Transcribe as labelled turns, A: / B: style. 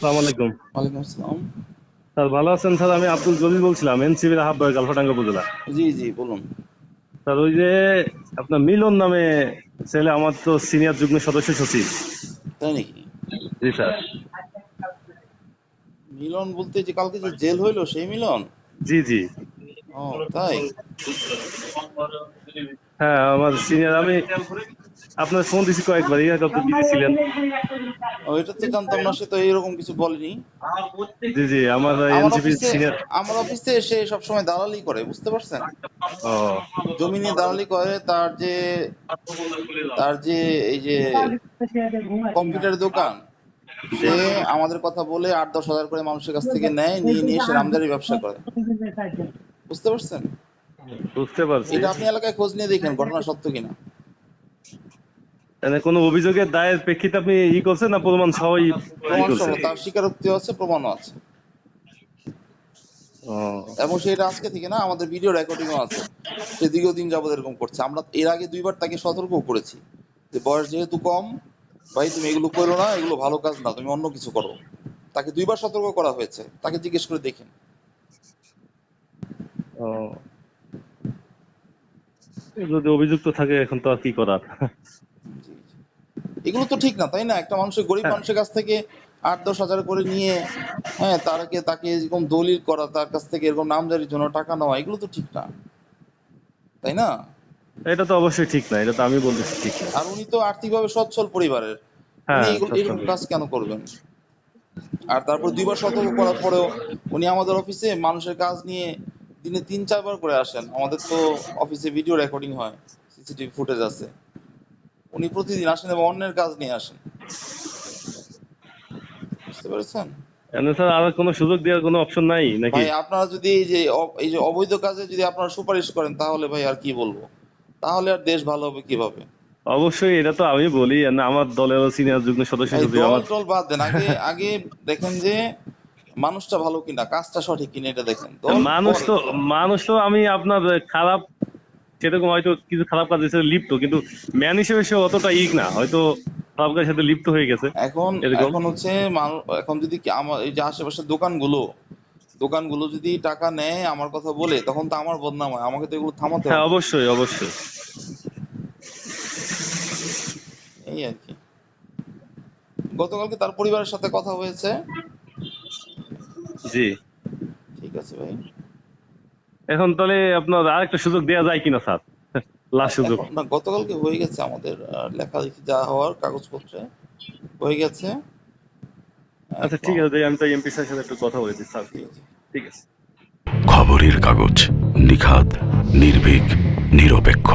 A: আসসালামু আলাইকুম।
B: ওয়ালাইকুম আসসালাম।
A: স্যার ভালো আছেন? স্যার আমি আব্দুল জলিল বলছিলাম, এনসিবির আহ্বায়ক, আলফাডাঙ্গা উপজেলা।
B: জি জি বলুন।
A: স্যার ওই যে আপনার মিলন নামে ছেলে, আমার তো সিনিয়র যুগ্ম সদস্য সচিব।
B: তাই নাকি?
A: জি স্যার।
B: মিলন বলতে যে কালকে যে জেল হইলো সেই মিলন?
A: জি জি।
B: ও তাই?
A: হ্যাঁ আমার সিনিয়র, আমি আপনার ফোন দিছি কয়েকবার, আপনি বিজি ছিলেন।
B: ও এটা তো জানতাম না, সে তো এরকম কিছু বলেনি।
A: জি জি, আমার
B: আমার
A: এনসিপির
B: অফিসে
A: সিনিয়র।
B: আমার অফিসে সে সবসময় দালালি করে, বুঝতে পারছেন?
A: ও
B: জমি নিয়ে দালালি করে। তার যে এই যে কম্পিউটার দোকান, সে আমাদের কথা বলে 8-10 হাজার করে মানুষের কাছ থেকে নেয়, নিয়ে নিয়ে সে নামজারি ব্যবসা করে, বুঝতে পারছেন?
A: বুঝতে পারছি।
B: এটা আপনি এলাকায় খোঁজ নিয়ে দেখেন ঘটনা সত্য কিনা।
A: মানে কোনো অভিযোগের দায়ের প্রেক্ষিতে আপনি করছেন না প্রমাণ সহই
B: প্রমাণ সহ
A: করছেন?
B: তার স্বীকারোক্তি আছে, প্রমাণও আছে।
A: ও
B: এবং সেটা আজকে থেকে না, আমাদের ভিডিও রেকর্ডিংও আছে। সে দীর্ঘদিন যাবত এরকম করছে। আমরা এর আগে 2বার তাকে সতর্কও করেছি যে বয়স যেহেতু কম, ভাই তুমি এগুলো করো না, এগুলো ভালো কাজ না, তুমি অন্য কিছু করো। তাকে 2বার সতর্ক করা হয়েছে, তাকে জিজ্ঞেস করে দেখেন।
A: ও, যদি অভিযুক্ত থাকে এখন তো আর কি করার।
B: জি জি। এগুলো তো ঠিক না, তাই না? একটা মানুষের, গরিব
A: হ্যাঁ
B: মানুষের কাছ থেকে 8-10 হাজার করে নিয়ে, হ্যাঁ, তাকে এরকম দলিল করা, তার কাছ থেকে এরকম নামজারির জন্য টাকা নেওয়া, এগুলো তো ঠিক না, তাই না?
A: এটা তো অবশ্যই ঠিক না, এটা তো আমি বলতেছি ঠিক না।
B: আর উনি তো আর্থিকভাবে সচ্ছল পরিবারের, উনি
A: হ্যাঁ
B: এরকম
A: সবসময়।
B: কাজ কেন করবেন? আর তারপর 2বার সতর্ক করার পরেও উনি আমাদের অফিসে মানুষের কাজ নিয়ে দিনে 3-4 বার করে আসেন। আমাদের তো অফিসে ভিডিও রেকর্ডিং হয়, সিসিটিভি ফুটেজ আছে। উনি প্রতিদিন আসেন এবং অন্যের কাজ নিয়ে আসেন, বুঝতে পেরেছেন?
A: এমনি স্যার আর কোনো সুযোগ দেওয়ার কোনো অপশন নাই নাকি?
B: ভাই আপনারা যদি এই যে অবৈধ কাজে যদি আপনারা সুপারিশ করেন, তাহলে ভাই আর কি বলবো, তাহলে আর দেশ ভালো হবে কিভাবে?
A: অবশ্যই, এটা তো আমি বলি না, আমার দলেরও সিনিয়র যুগ্ম সদস্য
B: ভাই
A: সচিব
B: দল
A: আমার।
B: টল বাদ দেন, আগে আগে দেখেন যে মানুষটা ভালো কিনা, কাজটা সঠিক কিনা, এটা দেখেন। দল
A: মানুষ
B: পরে।
A: তো মানুষ তো আমি আপনার খারাপ, সেরকম হয়তো কিছু খারাপ কাজের সাথে লিপ্ত, কিন্তু ম্যান হিসেবে সে অতটা না, হয়তো খারাপ কাজের সাথে লিপ্ত হয়ে গেছে
B: এখন
A: এরকম।
B: এখন হচ্ছে এখন যদি আমার এই যে আশেপাশের দোকানগুলো যদি টাকা নেয় আমার কথা বলে, তখন তো আমার বদনাম হয়, আমাকে তো এগুলো থামাতে
A: হ্যাঁ
B: হবে।
A: অবশ্যই অবশ্যই।
B: এই আর কি। গতকালকে তার পরিবারের সাথে কথা হয়েছে।
A: জি।
B: ঠিক আছে ভাই।
A: এখন তাহলে আপনার আরেকটা সুযোগ দেওয়া যায় কিনা স্যার? লাস্ট সুযোগ।
B: এখন না, গতকালকে হয়ে গেছে আমাদের লেখালেখি যা হওয়ার কাগজপত্রে হয়ে গেছে।
A: আচ্ছা ঠিক
B: এখন
A: আছে, আমি তো এমপি স্যারের সাথে একটু কথা বলেছি স্যার, কি
B: জি
A: হবে।
B: জি।
A: ঠিক আছে।
C: খবরের কাগজ, নিখাত, নির্ভীক, নিরপেক্ষ।